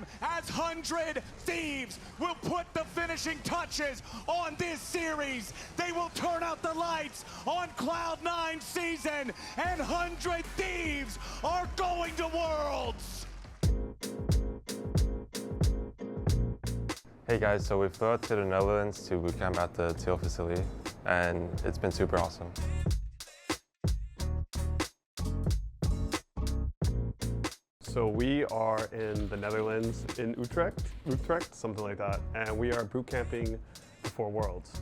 time as 100 Thieves will put the finishing touches on this series. They will turn out the lights on Cloud9 season, and 100 Thieves are going to Worlds. Hey guys, so we flew out to the Netherlands to bootcamp at the Teal facility, and it's been super awesome. So we are in the Netherlands, in Utrecht, something like that, and we are boot camping before Worlds.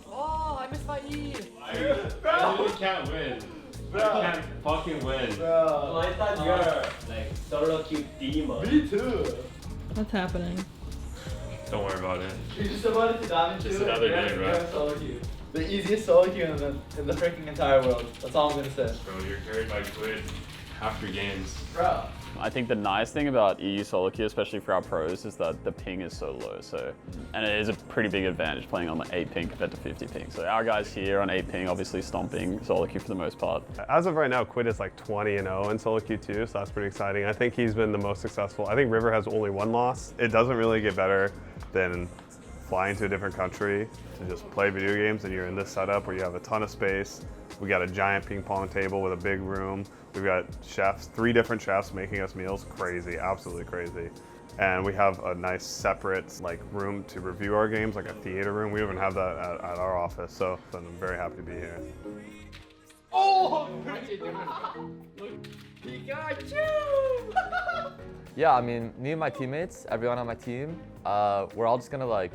Oh, I missed my E! You can't win. You can't fucking win. Well, I thought you were like solo cute demon. Me too. What's happening? Don't worry about it. You just about to dive into Just another day, bro. Solo queue. The easiest solo queue in the freaking entire world. That's all I'm gonna say. Bro, you're carried by Quid half your games. Bro. I think the nice thing about EU solo queue, especially for our pros, is that the ping is so low. And it is a pretty big advantage playing on the 8 ping compared to 50 ping. So our guys here on 8 ping, obviously stomping solo queue for the most part. As of right now, Quid is like 20-0 in solo queue too, so that's pretty exciting. I think he's been the most successful. I think River has only 1 loss. It doesn't really get better than flying to a different country to just play video games, and you're in this setup where you have a ton of space. We got a giant ping pong table with a big room. We've got chefs, 3 different chefs making us meals. Crazy, absolutely crazy. And we have a nice separate room to review our games, like a theater room. We even have that at our office, so I'm very happy to be here. Oh! Pikachu! Yeah, I mean, me and my teammates, everyone on my team, we're all just gonna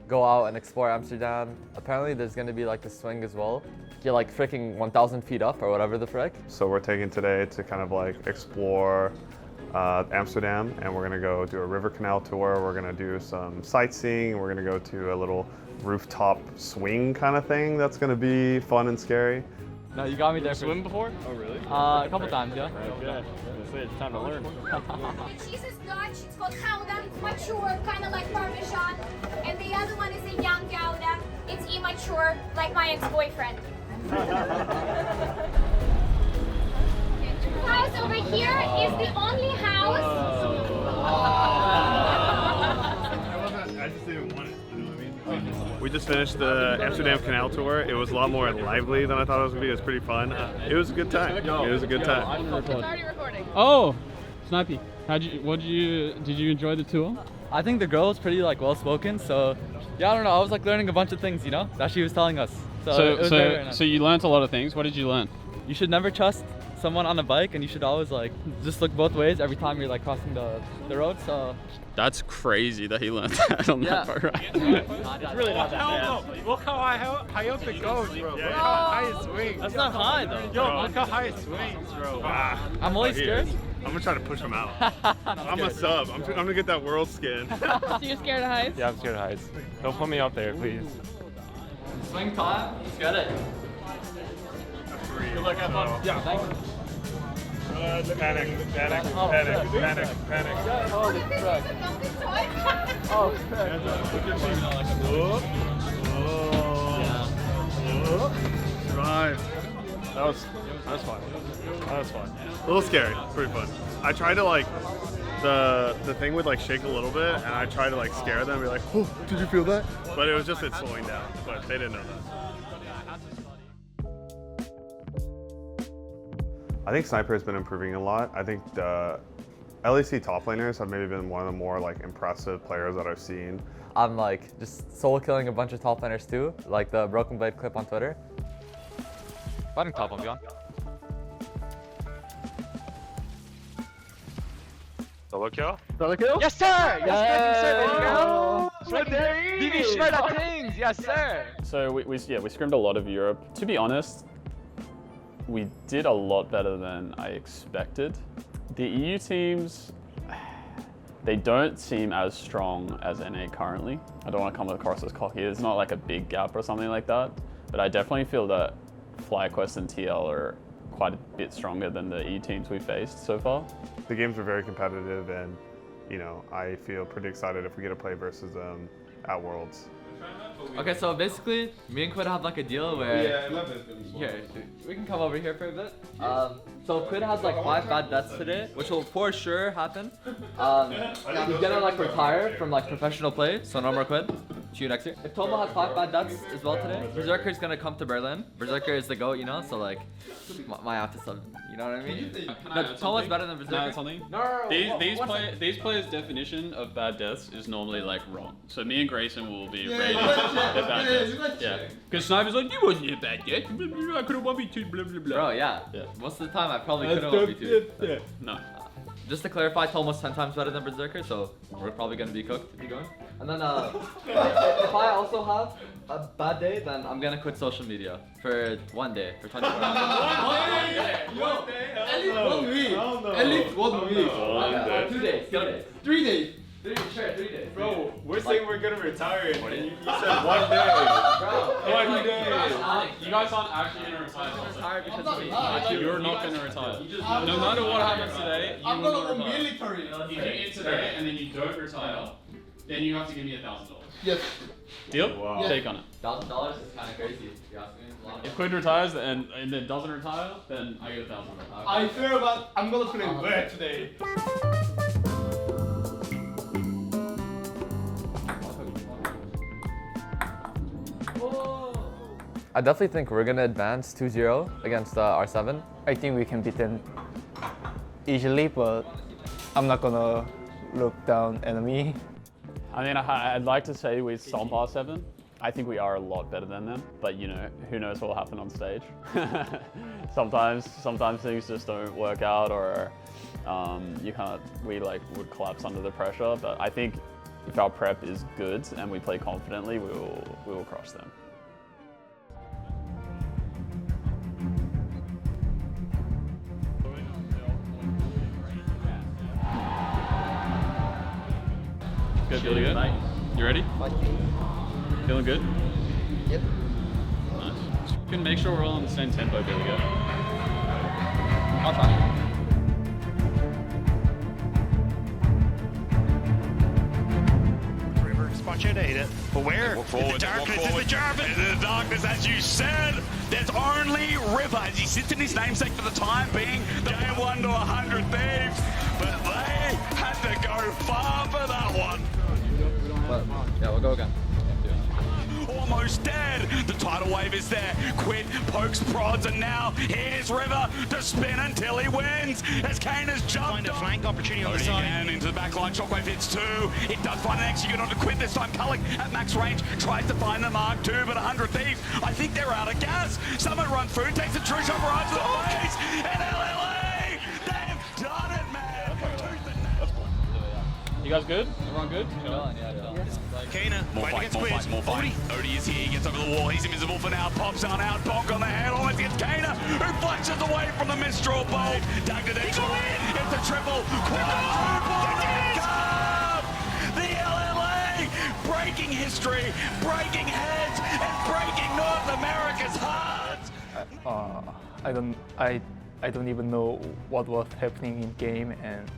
go out and explore Amsterdam. Apparently there's gonna be the swing as well. Get freaking 1,000 feet up or whatever the frick. So we're taking today to kind of explore Amsterdam, and we're gonna go do a river canal tour. We're gonna do some sightseeing. We're gonna go to a little rooftop swing kind of thing that's gonna be fun and scary. No, you got me there. Swim before? Oh really? A couple times, yeah. Yeah. It's time to learn. The cheese is Dutch, it's called Gouda, it's mature, kind of like Parmesan. And the other one is a young Gouda, it's immature, like my ex-boyfriend. House over here is the only house. I just didn't want it, you know what I mean? We just finished the Amsterdam Canal tour. It was a lot more lively than I thought it was gonna be. It was pretty fun. It was a good time. It was a good time. It's already recording. Oh, Snipey, did you enjoy the tour? I think the girl was pretty well spoken, so yeah, I don't know. I was learning a bunch of things, that she was telling us. So it was very nice. So you learned a lot of things. What did you learn? You should never trust someone on a bike, and you should always just look both ways every time you're crossing the road. So That's crazy that he learned that on that part, right? It's really not that bad. Look how high up it goes, bro. Look how high it swings. that's not high though. Yo, look how high it swings, bro. I'm only scared. I'm gonna try to push him out. I'm a sub. I'm gonna get that world skin. So you're scared of heights? Yeah, I'm scared of heights. Don't put me up there, please. Swing time. Let's get it. Good luck, have fun. Yeah. Thanks. Panic. Holy crap. Oh, crap. Drive. That was fun. A little scary. Pretty fun. I tried to the thing would shake a little bit, and I tried to scare them. Be like, oh, did you feel that? But it was just it slowing down. But they didn't know that. I think Sniper has been improving a lot. I think the LEC top laners have maybe been one of the more impressive players that I've seen. I'm just solo killing a bunch of top laners too, like the Broken Blade clip on Twitter. Fighting top on Bjorn. Solo kill? Yes, sir! Yes, sir! Vivi Schmurda things! Yes, sir! So we scrimmed a lot of Europe. To be honest, we did a lot better than I expected. The EU teams, they don't seem as strong as NA currently. I don't want to come across as cocky. It's not a big gap or something like that, but I definitely feel that FlyQuest and TL are quite a bit stronger than the EU teams we've faced so far. The games are very competitive, and I feel pretty excited if we get to play versus them at Worlds. Okay, so basically, me and Quid have like a deal where. Yeah, 11 is gonna be Here, we can come over here for a bit. So Quid has like 5 bad deaths today, which will for sure happen. He's gonna like retire from like professional play, so no more Quid. See you next year. If Tomo has 5 bad deaths as well today, Berserker's gonna come to Berlin. Berserker is the GOAT, you know, so like, my have to sub, you know what I mean? No, Tomo's better than Berserker. Can I add something? No. These players' definition of bad deaths is normally like wrong. So me and Grayson will be rating their bad deaths. Yeah. Because Sniper's like, you wasn't a bad death. I could have 1v2, blah blah blah. Bro, yeah. Most of the time I probably could have 1v2. Yeah. No. Just to clarify, Tomo's 10 times better than Berserker, so we're probably gonna be cooked if you going. And then if I also have a bad day, then I'm gonna quit social media for 1 day, for 24 hours. At least 1 week. At least 1 week. 2 days. 3 days. 3 days. Bro, we're saying we're gonna retire and you said 1 day. 1 day. You guys aren't actually gonna retire. Because of me. You're not gonna retire. No matter what happens today, you I'm will gonna not go retire. military. If you eat today and then you don't retire, then you have to give me $1,000. Yes. Deal? Wow. Take on it. $1,000 is kind of crazy, if you ask me. It's a lot of If Quid retires and then doesn't retire, then I get $1,000. I fear about I'm gonna play bad today. I definitely think we're gonna advance 2-0 against R7. I think we can beat them easily, but I'm not gonna look down enemy. I mean, I'd like to say we stomp R7. I think we are a lot better than them, but you know, who knows what will happen on stage. sometimes things just don't work out, or we would collapse under the pressure. But I think if our prep is good and we play confidently, we will crush them. Good, feeling good? You ready? Feeling good? Yep. Nice. You can make sure we're all on the same tempo, Billy. Go. I'll try. Spontaneous, but where? In the darkness, in the Jarvan. In the darkness, as you said, there's only River. As he sits in his namesake for the time being, the game 1 to 100 Thieves, but they had to go far for that one. But, yeah, we'll go again. Almost dead. The tidal wave is there. Quid pokes, prods, and now here's River to spin until he wins. As Kane has jumped find a flank opportunity on the side. Again into the back line. Shockwave hits 2. It does find an execute onto Quid this time. Culling at max range tries to find the mark 2, but 100 Thieves, I think they're out of gas. Someone run through, takes a true shot right to the face, and LLA, they've done it, man. You guys good? Everyone good? Kana, fighting against Quiz. Odie is here, he gets over the wall, he's invisible for now, pops on out, bonk on the head, almost gets Kana, who flashes away from the Mistral bolt. Dug to Detroit, it's a triple, the LLA, breaking history, breaking heads, and breaking North America's hearts. I don't even know what was happening in game, and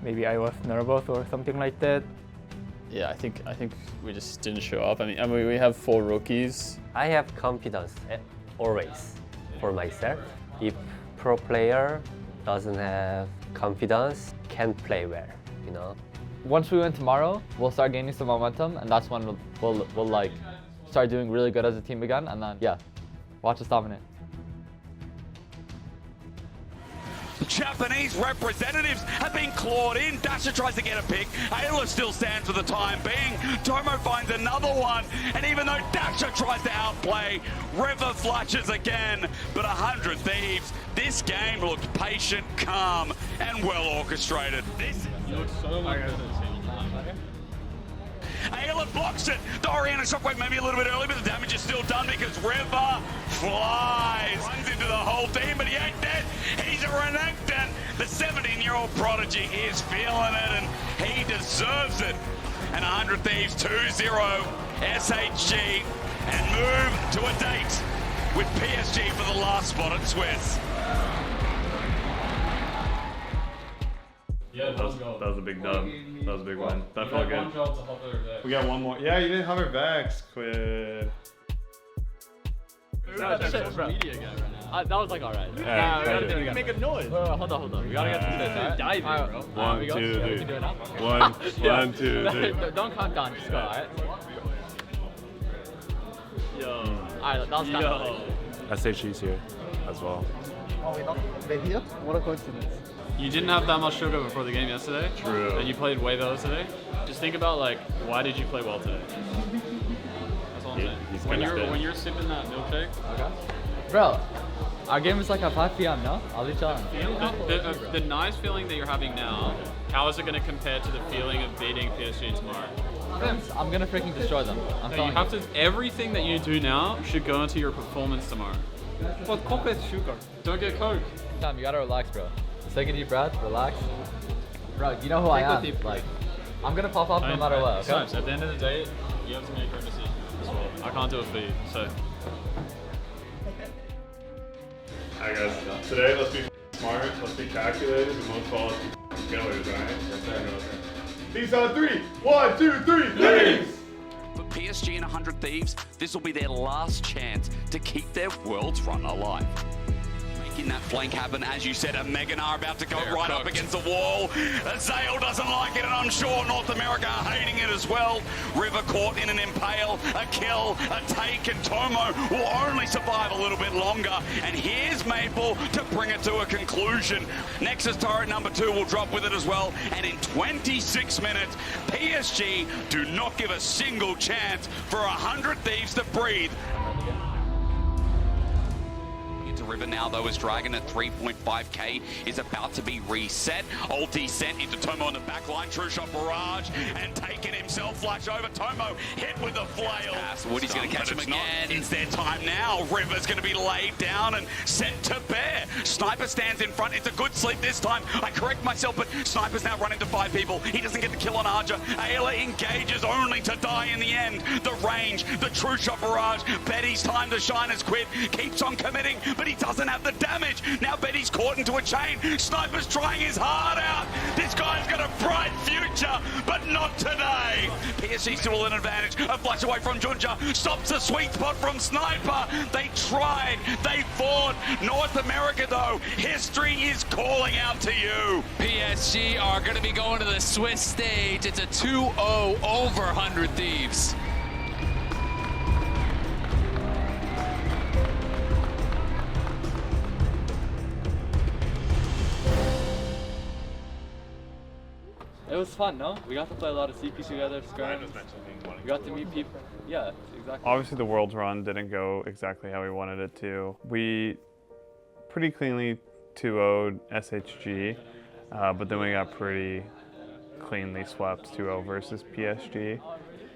maybe I was nervous or something like that. Yeah, I think we just didn't show up. I mean, we have 4 rookies. I have confidence always for myself. If pro player doesn't have confidence, can't play well, you know. Once we win tomorrow, we'll start gaining some momentum, and that's when we'll like start doing really good as a team again. And then yeah, watch us dominate. Japanese representatives have been clawed in. Dasha tries to get a pick. Ayla still stands for the time being. Tomo finds another one. And even though Dasha tries to outplay, River flushes again. But 100 Thieves, this game looked patient, calm, and well orchestrated. This looks so much better. Ayla blocks it. Dorian and Shockwave maybe a little bit early, but the damage is still done because River flies. Runs into the whole team, but he ain't dead. He's a Renekton. The 17-year-old prodigy is feeling it, and he deserves it. And 100 Thieves 2-0 SHG and move to a date with PSG for the last spot at Swiss. Yeah, that was a big dub. That was a big one. That felt good. We got one more. Yeah, you didn't hover Vex. Quid. That was like alright. Make a noise. Hold on. We gotta get through this, alright? Diving, bro. 1, 2, 3. We can do it now? 1, 2, 3. Don't count down, just go, alright? Alright, that was kind of SHG's here as well. What a coincidence. You didn't have that much sugar before the game yesterday. True. And you played way better today. Just think about like, why did you play well today? That's all I'm saying. When you're sipping that milkshake. Okay. Bro, our game is like at 5 p.m. no? I'll be chilling. The nice feeling that you're having now, how is it going to compare to the feeling of beating PSG tomorrow? I'm gonna freaking destroy them. You have to. Everything that you do now should go into your performance tomorrow. But Coke is sugar. Don't get Coke. Tom, you gotta relax, bro. Just take a deep breath, relax. Bro, you know who I am. Like, I'm gonna pop off no matter what, okay? Snipes, at the end of the day, you have to make your decision as well. I can't do it for you, so. Alright guys, today let's be smart, let's be calculated, and most of all, let's be killers, alright? Yes sir. Thieves on 3. 1, 2, 3, Thieves! For PSG and 100 Thieves, this will be their last chance to keep their world's run alive. Making that flank happen, as you said, a Meganar about to go right up against the wall. Zale doesn't like it, and I'm sure North America are hating it as well. River caught in an impale, a kill, a take, and Tomo will only survive a little bit longer. And here's Maple to bring it to a conclusion. Nexus turret number 2 will drop with it as well. And in 26 minutes, PSG do not give a single chance for 100 Thieves to breathe. River now though, as Dragon at 3.5k is about to be reset. Ulti sent into Tomo on the back line, true shot barrage, and taking himself flash over. Tomo hit with the flail. Woody's going to catch him again. It's their time now. River's going to be laid down and sent to bear. Sniper stands in front. It's a good sleep this time. I correct myself, but Sniper's now running to 5 people. He doesn't get the kill on Archer. Ayla engages only to die in the end. The range, the true shot barrage. Betty's time to shine as Quid keeps on committing, but he doesn't have the damage. Now Betty's caught into a chain. Sniper's trying his heart out. This guy's got a bright future, but not today. PSG still an advantage. A flash away from Junja. Stops the sweet spot from Sniper. They tried. They fought. North America, though, history is calling out to you. PSG are going to be going to the Swiss stage. It's a 2-0 over 100 Thieves. It was fun, no? We got to play a lot of CP together, scrims. We got to meet people. Yeah, exactly. Obviously the Worlds run didn't go exactly how we wanted it to. We pretty cleanly 2-0'd SHG, but then we got pretty cleanly swept 2-0 versus PSG.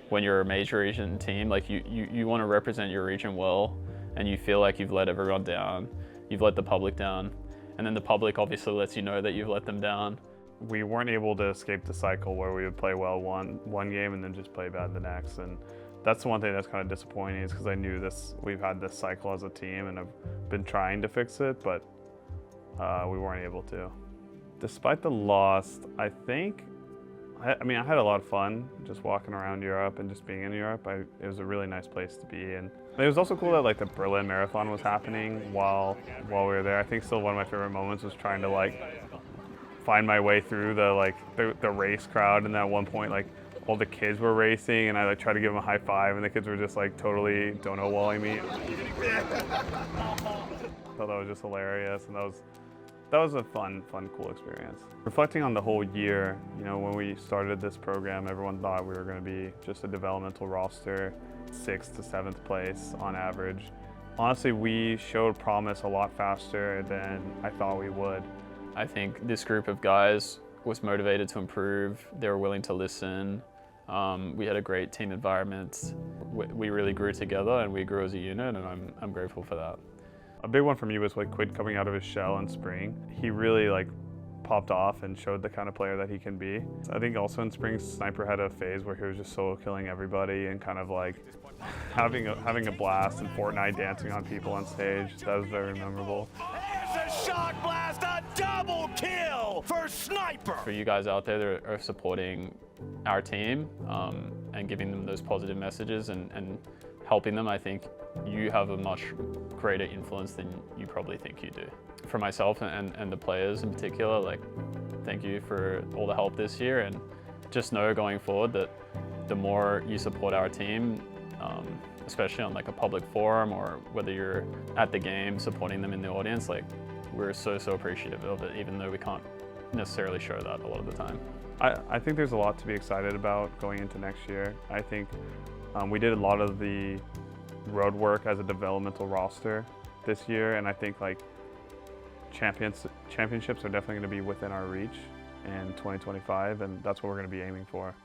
When you're a major Asian team, like you want to represent your region well, and you feel like you've let everyone down, you've let the public down, and then the public obviously lets you know that you've let them down. We weren't able to escape the cycle where we would play well one game and then just play bad the next. And that's the one thing that's kind of disappointing, is because I knew we've had this cycle as a team and I've been trying to fix it, but we weren't able to. Despite the loss, I had a lot of fun just walking around Europe and just being in Europe. It was a really nice place to be. And it was also cool that like the Berlin Marathon was happening while we were there. I think still one of my favorite moments was trying to like find my way through the race crowd, and at one point like all the kids were racing and I like tried to give them a high five and the kids were just like totally dono walling me. I thought that was just hilarious, and that was a fun, cool experience. Reflecting on the whole year, you know, when we started this program, everyone thought we were going to be just a developmental roster, 6th to 7th place on average. Honestly, we showed promise a lot faster than I thought we would. I think this group of guys was motivated to improve. They were willing to listen. We had a great team environment. We really grew together and we grew as a unit, and I'm grateful for that. A big one for me was like Quid coming out of his shell in spring. He really like popped off and showed the kind of player that he can be. I think also in spring, Sniper had a phase where he was just solo killing everybody and kind of like having a blast, and Fortnite dancing on people on stage. That was very memorable. There's a shock blast, a double kill! now for Sniper. For you guys out there that are supporting our team and giving them those positive messages and helping them, I think you have a much greater influence than you probably think you do. For myself and the players in particular, like, thank you for all the help this year, and just know going forward that the more you support our team, especially on like a public forum or whether you're at the game supporting them in the audience, like, we're so appreciative of it, even though we can't necessarily show that a lot of the time. I think there's a lot to be excited about going into next year. I think we did a lot of the road work as a developmental roster this year, and I think like championships are definitely going to be within our reach in 2025, and that's what we're going to be aiming for.